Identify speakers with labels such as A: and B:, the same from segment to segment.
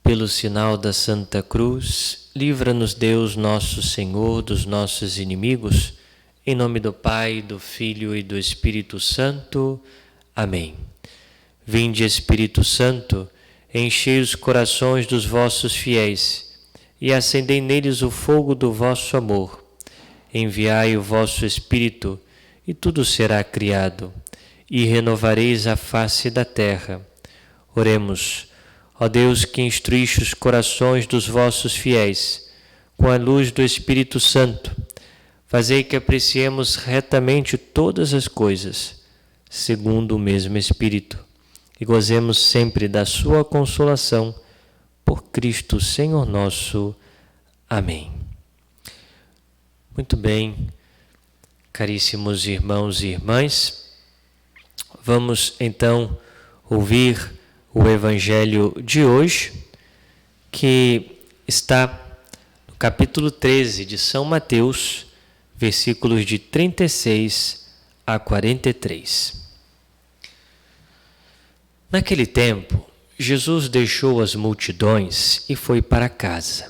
A: Pelo sinal da Santa Cruz, livra-nos Deus nosso Senhor dos nossos inimigos, em nome do Pai, do Filho e do Espírito Santo. Amém. Vinde, Espírito Santo, enchei os corações dos vossos fiéis e acendei neles o fogo do vosso amor. Enviai o vosso Espírito e tudo será criado, e renovareis a face da terra. Oremos. Ó Deus, que instruíste os corações dos vossos fiéis com a luz do Espírito Santo, fazei que apreciemos retamente todas as coisas, segundo o mesmo Espírito, e gozemos sempre da sua consolação, por Cristo Senhor nosso. Amém. Muito bem, caríssimos irmãos e irmãs, vamos então ouvir o Evangelho de hoje, que está no capítulo 13 de São Mateus, versículos de 36 a 43. Naquele tempo, Jesus deixou as multidões e foi para casa.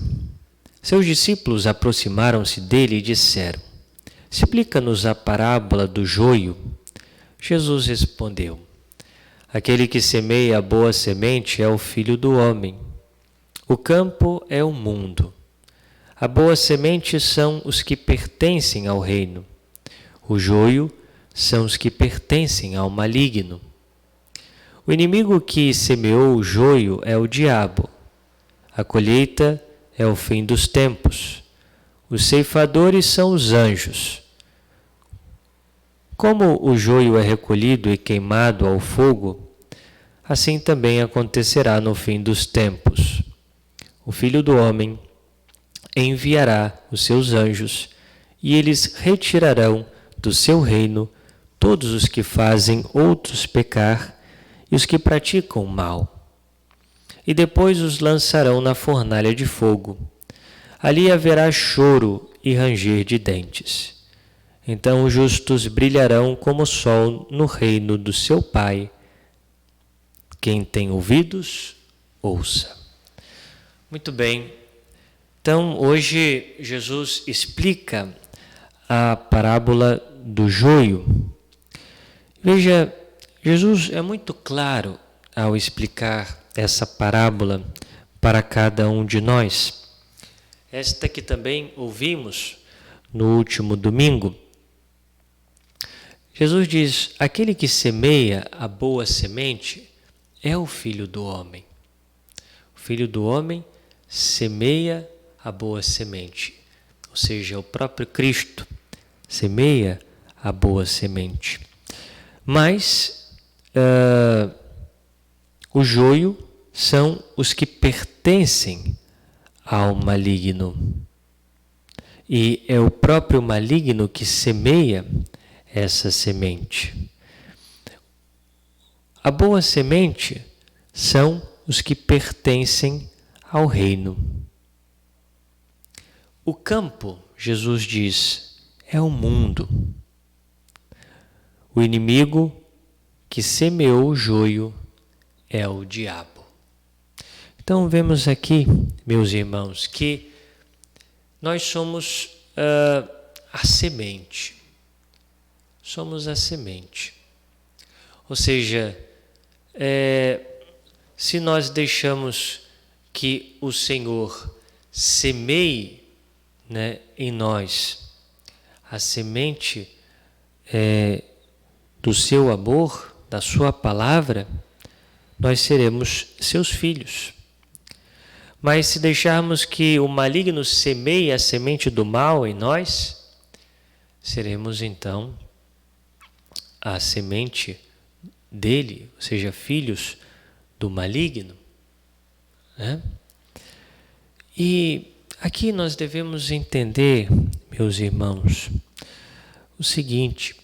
A: Seus discípulos aproximaram-se dele e disseram: Explica-nos a parábola do joio. Jesus respondeu: Aquele que semeia a boa semente é o Filho do Homem. O campo é o mundo. A boa semente são os que pertencem ao reino. O joio são os que pertencem ao maligno. O inimigo que semeou o joio é o diabo. A colheita é o fim dos tempos. Os ceifadores são os anjos. Como o joio é recolhido e queimado ao fogo, assim também acontecerá no fim dos tempos. O Filho do Homem enviará os seus anjos, e eles retirarão do seu reino todos os que fazem outros pecar e os que praticam o mal. E depois os lançarão na fornalha de fogo. Ali haverá choro e ranger de dentes. Então os justos brilharão como o sol no reino do seu Pai. Quem tem ouvidos, ouça. Muito bem. Então, hoje Jesus explica a parábola do joio. Veja, Jesus é muito claro ao explicar essa parábola para cada um de nós. Esta que também ouvimos no último domingo. Jesus diz: aquele que semeia a boa semente é o Filho do Homem. O Filho do Homem semeia a boa semente, ou seja, o próprio Cristo semeia a boa semente. Mas o joio são os que pertencem ao maligno. E é o próprio maligno que semeia essa semente. A boa semente são os que pertencem ao reino. O campo, Jesus diz, é o mundo. O inimigo que semeou o joio é o diabo. Então vemos aqui, meus irmãos, que nós somos a semente. Somos a semente. Ou seja, se nós deixamos que o Senhor semeie, né, em nós a semente do seu amor, da sua palavra, nós seremos seus filhos. Mas se deixarmos que o maligno semeie a semente do mal em nós, seremos então a semente dele, ou seja, filhos do maligno, né? E aqui nós devemos entender, meus irmãos, o seguinte: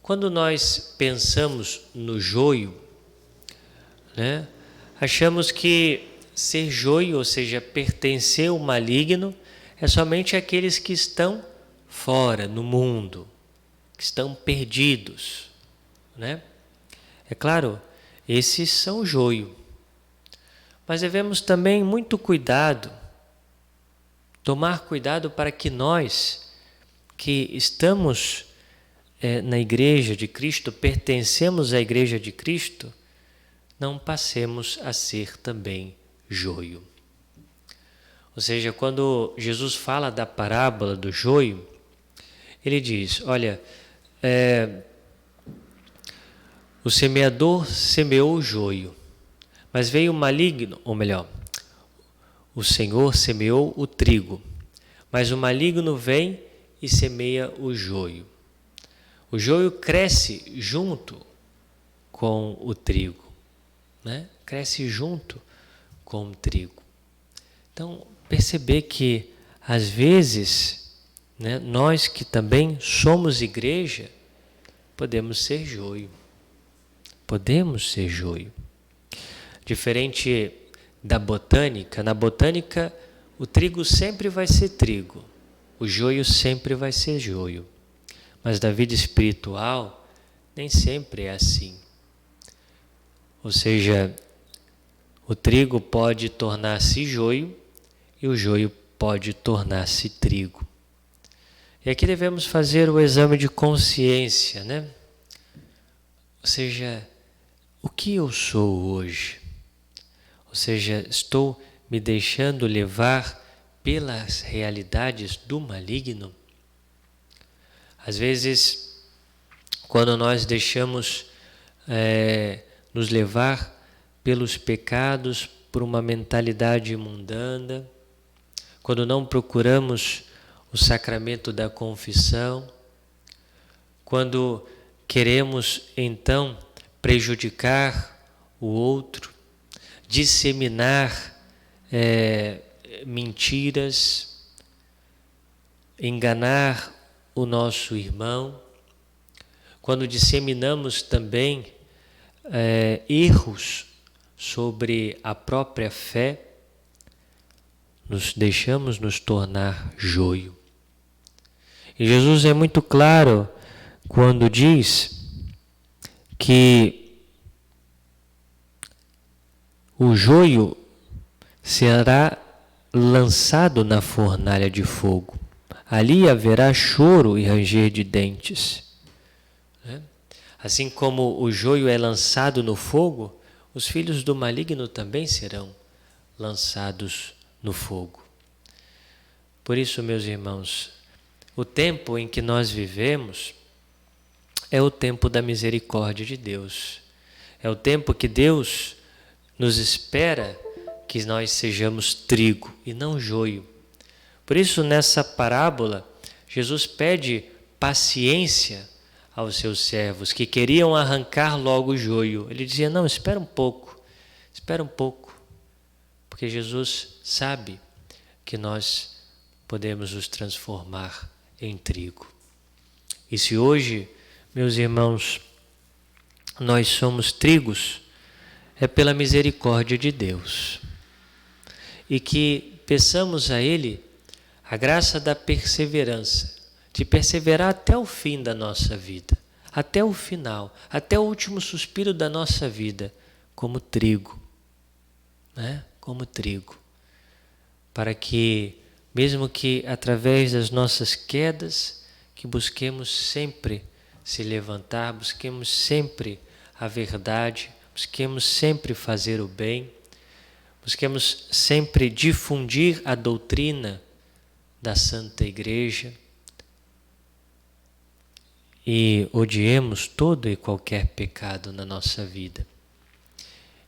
A: quando nós pensamos no joio, né? Achamos que ser joio, ou seja, pertencer ao maligno, é somente aqueles que estão fora, no mundo, que estão perdidos, né? É claro, esses são joio. Mas devemos também muito cuidado, tomar cuidado para que nós, que estamos na Igreja de Cristo, pertencemos à Igreja de Cristo, não passemos a ser também joio. Ou seja, quando Jesus fala da parábola do joio, ele diz, olha, o semeador semeou o joio, mas veio o maligno, ou melhor, o Senhor semeou o trigo, mas o maligno vem e semeia o joio. O joio cresce junto com o trigo, né? Cresce junto com o trigo. Então, perceber que, às vezes, né, nós que também somos igreja, podemos ser joio. Podemos ser joio. Diferente da botânica, na botânica o trigo sempre vai ser trigo, o joio sempre vai ser joio. Mas na vida espiritual nem sempre é assim. Ou seja, o trigo pode tornar-se joio e o joio pode tornar-se trigo. E aqui devemos fazer o exame de consciência, né? Ou seja, o que eu sou hoje? Ou seja, estou me deixando levar pelas realidades do maligno? Às vezes, quando nós deixamos nos levar pelos pecados, por uma mentalidade mundana, quando não procuramos o sacramento da confissão, quando queremos então prejudicar o outro, disseminar mentiras, enganar o nosso irmão, quando disseminamos também erros sobre a própria fé, nos deixamos nos tornar joio. E Jesus é muito claro quando diz que o joio será lançado na fornalha de fogo. Ali haverá choro e ranger de dentes. Assim como o joio é lançado no fogo, os filhos do maligno também serão lançados no fogo. Por isso, meus irmãos, o tempo em que nós vivemos é o tempo da misericórdia de Deus. É o tempo que Deus nos espera que nós sejamos trigo e não joio. Por isso, nessa parábola, Jesus pede paciência aos seus servos que queriam arrancar logo o joio. Ele dizia, não, espera um pouco, porque Jesus sabe que nós podemos nos transformar em trigo. E se hoje, meus irmãos, nós somos trigos, é pela misericórdia de Deus. E que peçamos a Ele a graça da perseverança, de perseverar até o fim da nossa vida, até o final, até o último suspiro da nossa vida, como trigo, né? Como trigo, para que, mesmo que através das nossas quedas, que busquemos sempre se levantar, busquemos sempre a verdade, busquemos sempre fazer o bem, busquemos sempre difundir a doutrina da Santa Igreja e odiemos todo e qualquer pecado na nossa vida.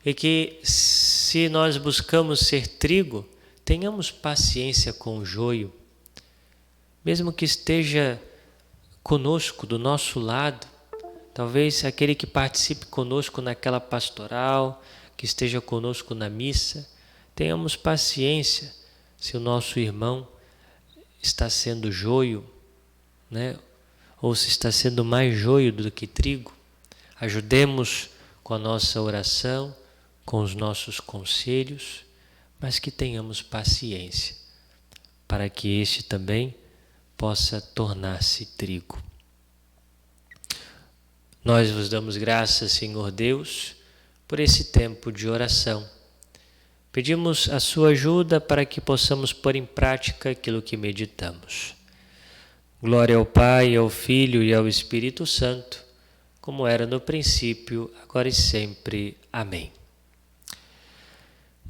A: E que, se nós buscamos ser trigo, tenhamos paciência com o joio, mesmo que esteja conosco, do nosso lado, talvez aquele que participe conosco naquela pastoral, que esteja conosco na missa, tenhamos paciência se o nosso irmão está sendo joio, né? Ou se está sendo mais joio do que trigo. Ajudemos com a nossa oração, com os nossos conselhos, mas que tenhamos paciência, para que este também possa tornar-se trigo. Nós vos damos graças, Senhor Deus, por esse tempo de oração. Pedimos a sua ajuda para que possamos pôr em prática aquilo que meditamos. Glória ao Pai, ao Filho e ao Espírito Santo, como era no princípio, agora e sempre. Amém.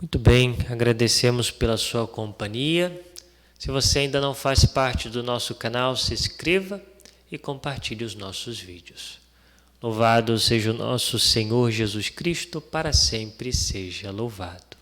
A: Muito bem, agradecemos pela sua companhia. Se você ainda não faz parte do nosso canal, se inscreva e compartilhe os nossos vídeos. Louvado seja o nosso Senhor Jesus Cristo, para sempre seja louvado.